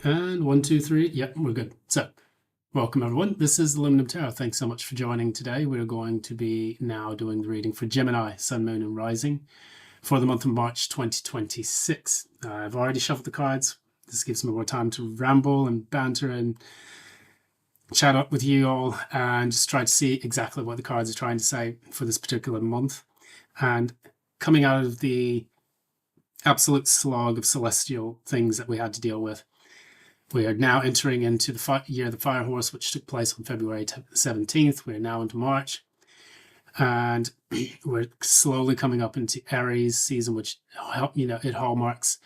And one, two, three. Yep, we're good. So, welcome everyone. This is Aluminum Tarot. Thanks so much for joining today. We're going to be now doing the reading for Gemini, Sun, Moon, and Rising for the month of March 2026. I've already shuffled the cards. This gives me more time to ramble and banter and chat up with you all and just try to see exactly what the cards are trying to say for this particular month. And coming out of the absolute slog of celestial things that we had to deal with, we are now entering into the year of the Fire Horse, which took place on February 17th. We're now into March, and we're slowly coming up into Aries season, which it hallmarks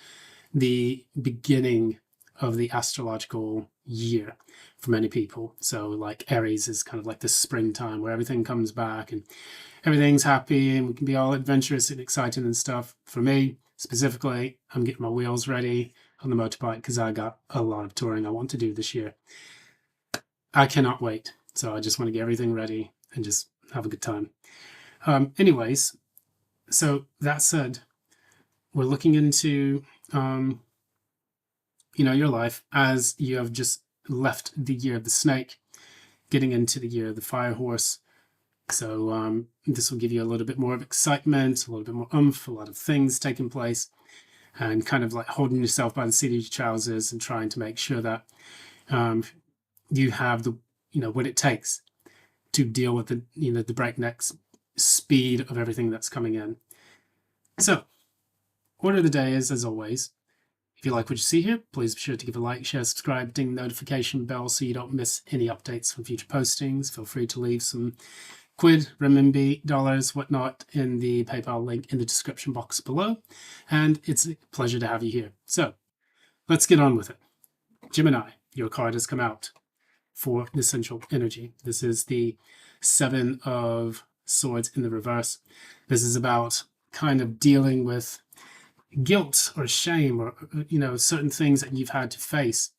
the beginning of the astrological year for many people. So like Aries is kind of like the springtime where everything comes back and everything's happy and we can be all adventurous and exciting and stuff. For me specifically, I'm getting my wheels ready on the motorbike because I got a lot of touring I want to do this year. I cannot wait. So I just want to get everything ready and just have a good time. Anyways, so that said, we're looking into your life as you have just left the year of the snake, getting into the year of the fire horse. So this will give you a little bit more of excitement, a little bit more oomph, a lot of things taking place, and kind of like holding yourself by the seat of your trousers and trying to make sure that you have the what it takes to deal with the breakneck speed of everything that's coming in. So, order of the day is, as always, if you like what you see here, please be sure to give a like, share, subscribe, ding the notification bell so you don't miss any updates from future postings. Feel free to leave some quid, renminbi, dollars, whatnot in the PayPal link in the description box below. And it's a pleasure to have you here. So let's get on with it. Gemini, your card has come out for the central energy. This is the Seven of Swords in the reverse. This is about kind of dealing with guilt or shame or certain things that you've had to face.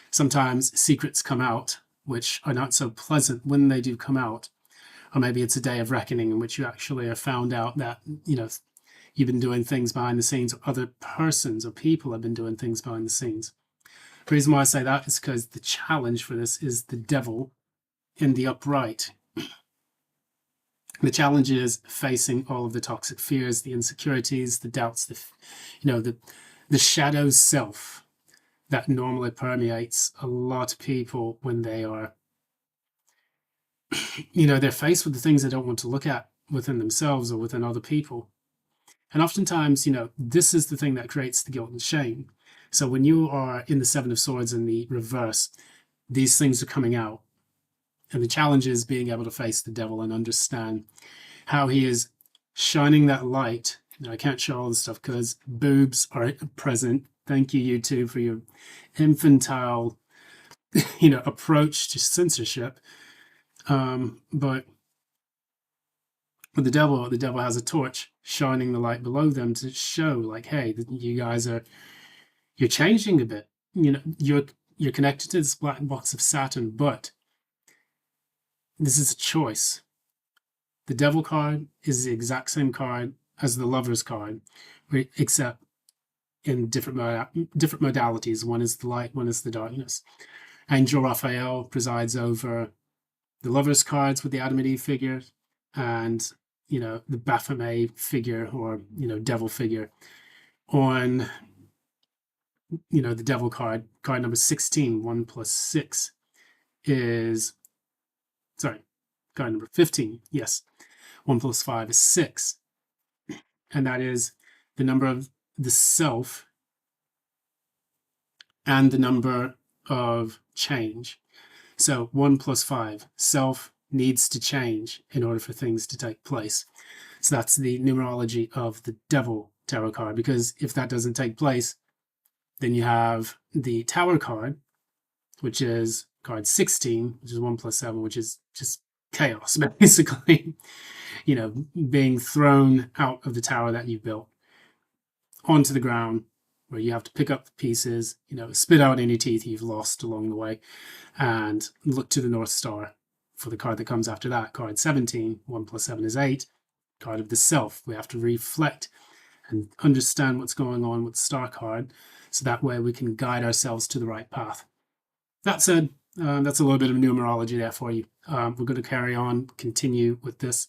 Sometimes secrets come out which are not so pleasant when they do come out. Or maybe it's a day of reckoning in which you actually have found out that, you've been doing things behind the scenes, or other persons or people have been doing things behind the scenes. The reason why I say that is because the challenge for this is the devil in the upright. The challenge is facing all of the toxic fears, the insecurities, the doubts, the shadow self that normally permeates a lot of people when they are they're faced with the things they don't want to look at within themselves or within other people. And oftentimes, this is the thing that creates the guilt and shame. So when you are in the Seven of Swords in the reverse, these things are coming out. And the challenge is being able to face the devil and understand how he is shining that light. I can't show all the stuff because boobs are present. Thank you, YouTube, for your infantile, approach to censorship. But with the devil has a torch shining the light below them to show, like, hey, you guys you're changing a bit. You're connected to this black box of Saturn, but this is a choice. The devil card is the exact same card as the lover's card, except in different modalities. One is the light, one is the darkness. Angel Raphael presides over the lover's cards with the Adam and Eve figure, and the Baphomet figure, or devil figure on the devil card number 16. 1 plus 6 is, sorry, card number 15. Yes, 1 plus 5 is 6, and that is the number of the self and the number of change. So 1 plus 5, self needs to change in order for things to take place. So that's the numerology of the devil tarot card, because if that doesn't take place, then you have the Tower card, which is card 16, which is 1 plus 7, which is just chaos, basically. Being thrown out of the tower that you built onto the ground, where you have to pick up the pieces, spit out any teeth you've lost along the way, and look to the North Star for the card that comes after that. Card 17, 1 plus 7 is 8. Card of the self. We have to reflect and understand what's going on with the star card, so that way we can guide ourselves to the right path. That said, that's a little bit of numerology there for you. We're going to carry on, continue with this.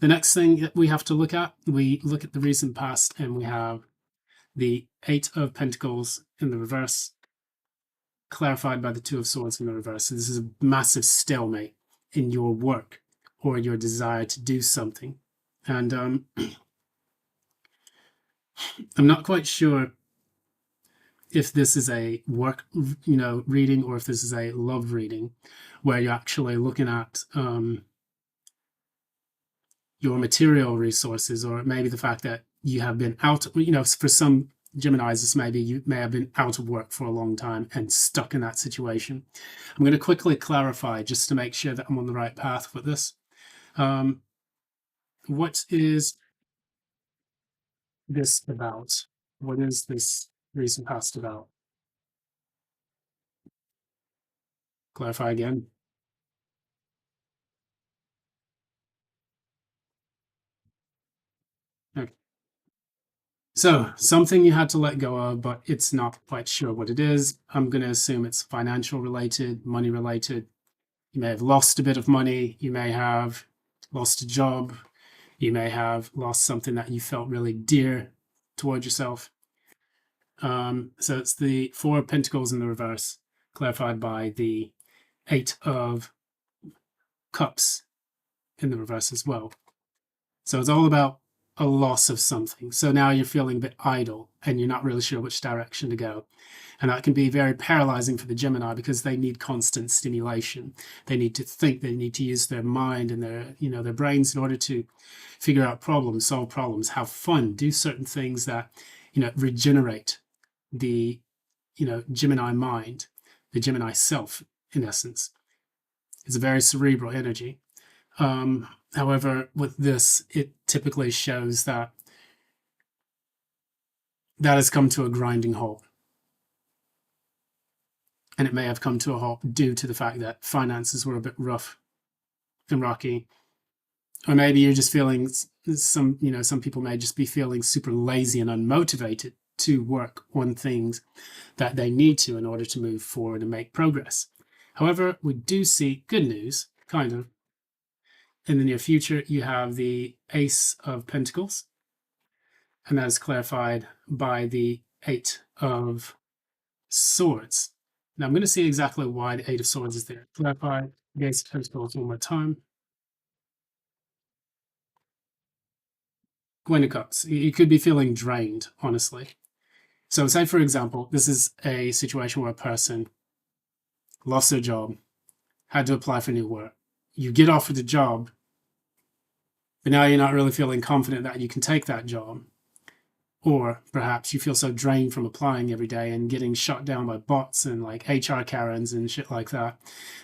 The next thing that we have to look at, we look at the recent past, and we have the Eight of Pentacles in the reverse, clarified by the Two of Swords in the reverse. So this is a massive stalemate in your work or your desire to do something. And I'm not quite sure if this is a work, reading, or if this is a love reading, where you're actually looking at your material resources, or maybe the fact that you have been out, for some Geminis, this maybe you may have been out of work for a long time and stuck in that situation. I'm going to quickly clarify just to make sure that I'm on the right path with this. What is this about? What is this recent past about? Clarify again. Okay. So, something you had to let go of, but it's not quite sure what it is. I'm going to assume it's financial related, money related. You may have lost a bit of money. You may have lost a job. You may have lost something that you felt really dear towards yourself. So it's the Four of Pentacles in the reverse, clarified by the Eight of Cups in the reverse as well. So it's all about a loss of something. So now you're feeling a bit idle and you're not really sure which direction to go. And that can be very paralyzing for the Gemini, because they need constant stimulation. They need to think, they need to use their mind and their brains in order to figure out problems, solve problems, have fun, do certain things that, regenerate the, Gemini mind, the Gemini self, in essence. It's a very cerebral energy. However, with this, it typically shows that has come to a grinding halt. And it may have come to a halt due to the fact that finances were a bit rough and rocky. Or maybe you're just feeling some people may just be feeling super lazy and unmotivated to work on things that they need to in order to move forward and make progress. However, we do see good news, kind of. In the near future, you have the Ace of Pentacles, and that is clarified by the Eight of Swords. Now I'm going to see exactly why the Eight of Swords is there. Clarify the Ace of Pentacles one more time. Queen of Cups. You could be feeling drained, honestly. So say, for example, this is a situation where a person lost their job, had to apply for new work. You get offered the job, but now you're not really feeling confident that you can take that job. Or perhaps you feel so drained from applying every day and getting shot down by bots and like HR Karens and shit like that,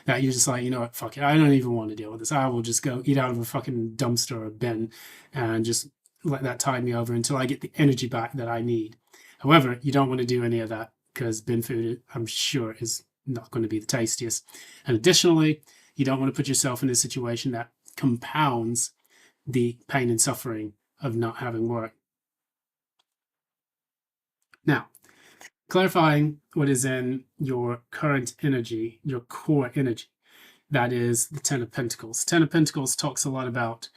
that you're just like, you know what, fuck it, I don't even want to deal with this. I will just go eat out of a fucking dumpster or bin and just let that tide me over until I get the energy back that I need. However, you don't want to do any of that, because bin food, I'm sure, is not going to be the tastiest. And additionally, you don't want to put yourself in a situation that compounds the pain and suffering of not having work. Now, clarifying what is in your current energy, your core energy, that is the Ten of Pentacles. Ten of Pentacles talks a lot about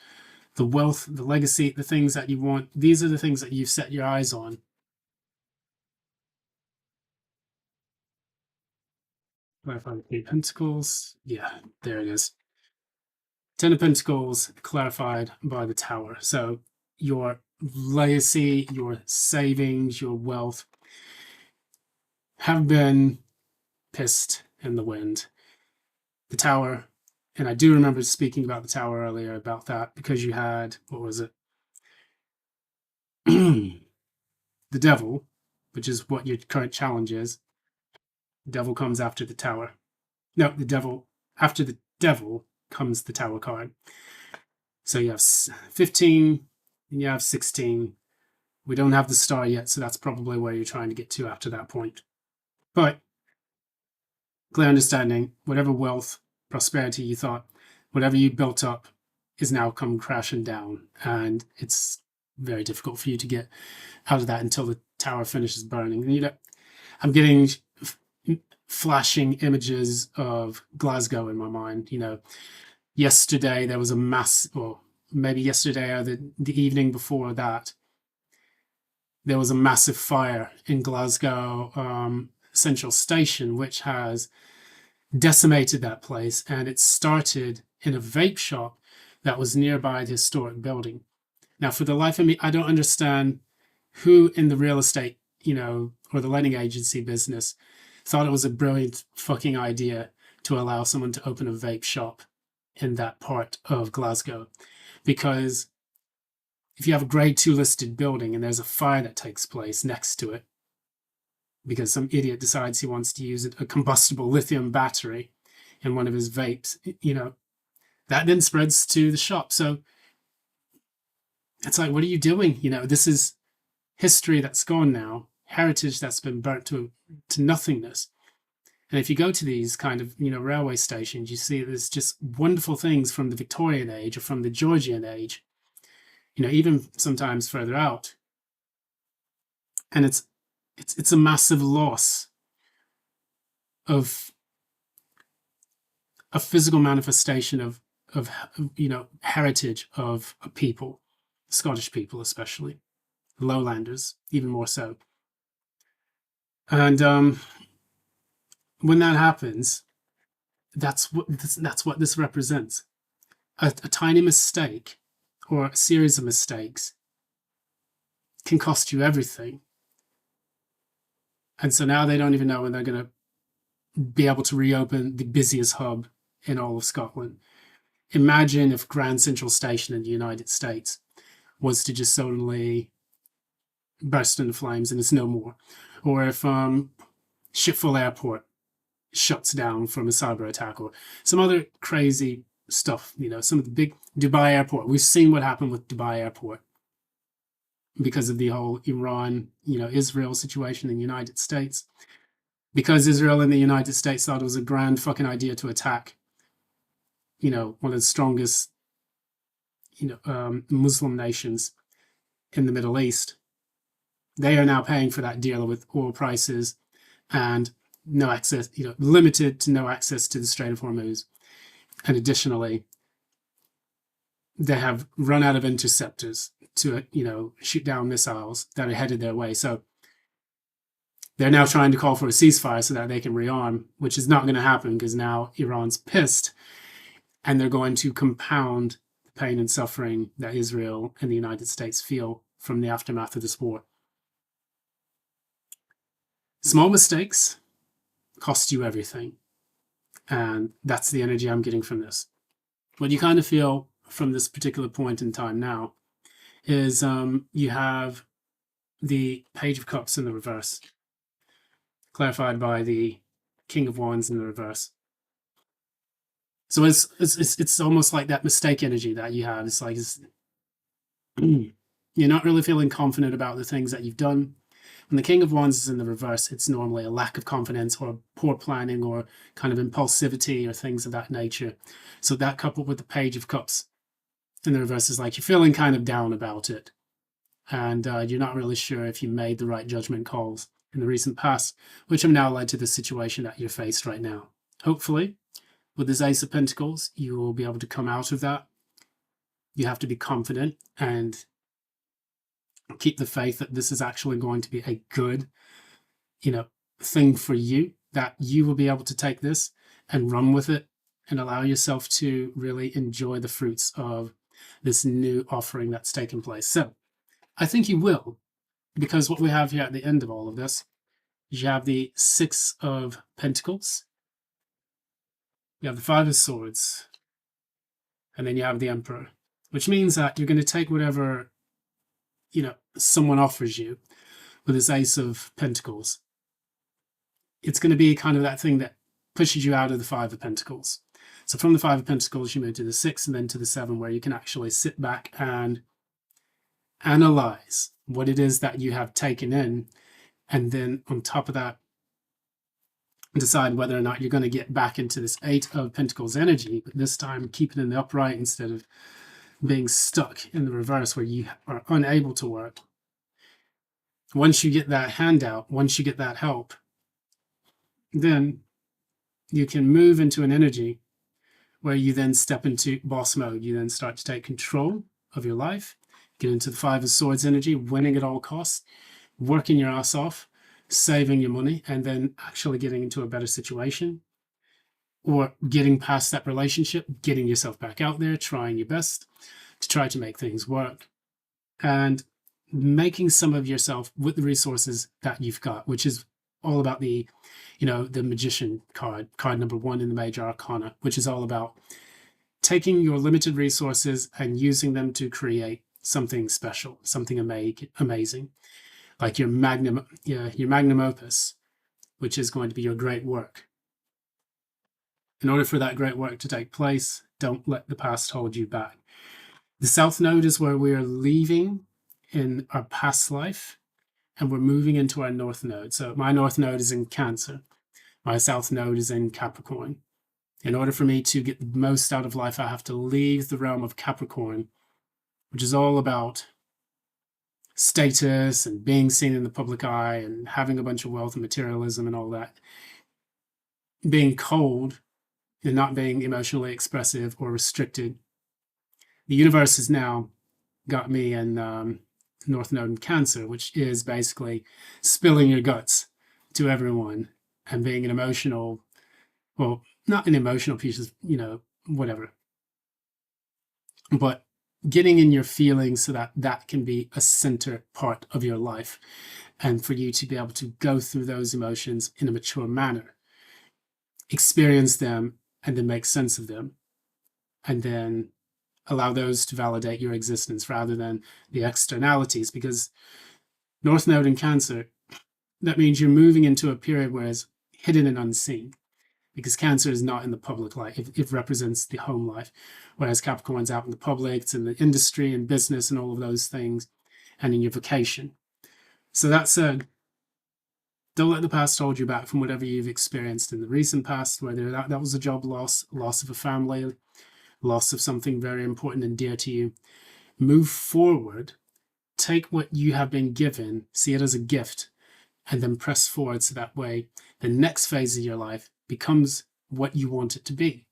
the wealth, the legacy, the things that you want. These are the things that you've set your eyes on. Clarify the Eight of Pentacles. Yeah, there it is. Ten of Pentacles clarified by the Tower. So your legacy, your savings, your wealth have been pissed in the wind. The Tower, and I do remember speaking about the Tower earlier about that, because you had, what was it? The Devil, which is what your current challenge is. The Devil comes after the Tower. No, the Devil, after the Devil comes the Tower card. So you have 15 and you have 16. We don't have the star yet, so that's probably where you're trying to get to after that point. But clear understanding, whatever wealth, prosperity you thought, whatever you built up is now come crashing down, and it's very difficult for you to get out of that until the tower finishes burning. And, I'm getting flashing images of Glasgow in my mind. Yesterday there was a mass, or maybe yesterday or the evening before that, there was a massive fire in Glasgow Central Station, which has decimated that place. And it started in a vape shop that was nearby the historic building. Now, for the life of me, I don't understand who in the real estate, or the letting agency business thought it was a brilliant fucking idea to allow someone to open a vape shop in that part of Glasgow. Because if you have a grade 2 listed building and there's a fire that takes place next to it, because some idiot decides he wants to use a combustible lithium battery in one of his vapes, that then spreads to the shop. So it's like, what are you doing? This is history that's gone now, heritage that's been burnt to nothingness. And if you go to these kind of, railway stations, you see there's just wonderful things from the Victorian age or from the Georgian age, even sometimes further out. And it's a massive loss of a physical manifestation of heritage of a people, Scottish people especially, lowlanders even more so. And when that happens, that's what this represents. A tiny mistake or a series of mistakes can cost you everything. And so now they don't even know when they're going to be able to reopen the busiest hub in all of Scotland. Imagine if Grand Central Station in the United States was to just suddenly burst into flames and it's no more. Or if Schiphol Airport shuts down from a cyber attack, or some other crazy stuff, some of the big Dubai Airport. We've seen what happened with Dubai Airport because of the whole Iran, Israel situation in the United States. Because Israel and the United States thought it was a grand fucking idea to attack, one of the strongest, Muslim nations in the Middle East. They are now paying for that deal with oil prices and no access, limited to no access to the Strait of Hormuz. And additionally, they have run out of interceptors to, shoot down missiles that are headed their way. So they're now trying to call for a ceasefire so that they can rearm, which is not going to happen because now Iran's pissed and they're going to compound the pain and suffering that Israel and the United States feel from the aftermath of this war. Small mistakes cost you everything. And that's the energy I'm getting from this. What you kind of feel from this particular point in time now is you have the Page of Cups in the reverse, clarified by the King of Wands in the reverse. So it's almost like that mistake energy that you have. It's like you're not really feeling confident about the things that you've done. When the King of Wands is in the reverse, it's normally a lack of confidence or poor planning or kind of impulsivity or things of that nature. So that coupled with the Page of Cups in the reverse is like you're feeling kind of down about it. And you're not really sure if you made the right judgment calls in the recent past, which have now led to the situation that you're faced right now. Hopefully, with this Ace of Pentacles, you will be able to come out of that. You have to be confident and keep the faith that this is actually going to be a good, thing for you, that you will be able to take this and run with it and allow yourself to really enjoy the fruits of this new offering that's taken place. So I think you will, because what we have here at the end of all of this, you have the Six of Pentacles, you have the Five of Swords, and then you have the Emperor, which means that you're going to take whatever someone offers you with this Ace of Pentacles. It's going to be kind of that thing that pushes you out of the Five of Pentacles. So from the Five of Pentacles, you move to the Six and then to the Seven, where you can actually sit back and analyze what it is that you have taken in. And then on top of that, decide whether or not you're going to get back into this Eight of Pentacles energy, but this time keep it in the upright instead of being stuck in the reverse where you are unable to work. Once you get that handout, once you get that help, then you can move into an energy where you then step into boss mode. You then start to take control of your life, get into the Five of Swords energy, winning at all costs, working your ass off, saving your money, and then actually getting into a better situation, or getting past that relationship, getting yourself back out there, trying your best to try to make things work, and making some of yourself with the resources that you've got, which is all about the Magician card number 1 in the Major Arcana, which is all about taking your limited resources and using them to create something special, something amazing, like your magnum opus, which is going to be your great work. In order for that great work to take place, don't let the past hold you back. The South Node is where we are leaving in our past life, and we're moving into our North Node. So my North Node is in Cancer. My South Node is in Capricorn. In order for me to get the most out of life, I have to leave the realm of Capricorn, which is all about status and being seen in the public eye and having a bunch of wealth and materialism and all that. Being cold and not being emotionally expressive or restricted. The universe has now got me in North Node in Cancer, which is basically spilling your guts to everyone and being an emotional, well, not an emotional piece of, whatever, but getting in your feelings so that that can be a center part of your life, and for you to be able to go through those emotions in a mature manner, experience them, and then make sense of them, and then allow those to validate your existence rather than the externalities. Because North Node in Cancer, that means you're moving into a period where it's hidden and unseen, because Cancer is not in the public life. It represents the home life, whereas Capricorn's out in the public, it's in the industry and business and all of those things, and in your vocation. So that said, don't let the past hold you back from whatever you've experienced in the recent past, whether that was a job loss of a family, loss of something very important and dear to you. Move forward, take what you have been given, see it as a gift, and then press forward so that way the next phase of your life becomes what you want it to be.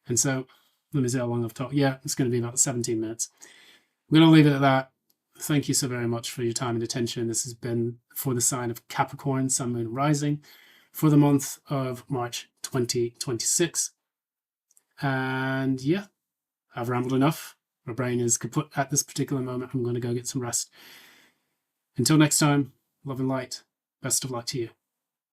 And so, let me see how long I've talked. Yeah, it's going to be about 17 minutes. I'm going to leave it at that. Thank you so very much for your time and attention. This has been for the sign of Capricorn, Sun, Moon, Rising, for the month of March 2026. And yeah, I've rambled enough. My brain is kaput at this particular moment. I'm going to go get some rest. Until next time, love and light. Best of luck to you.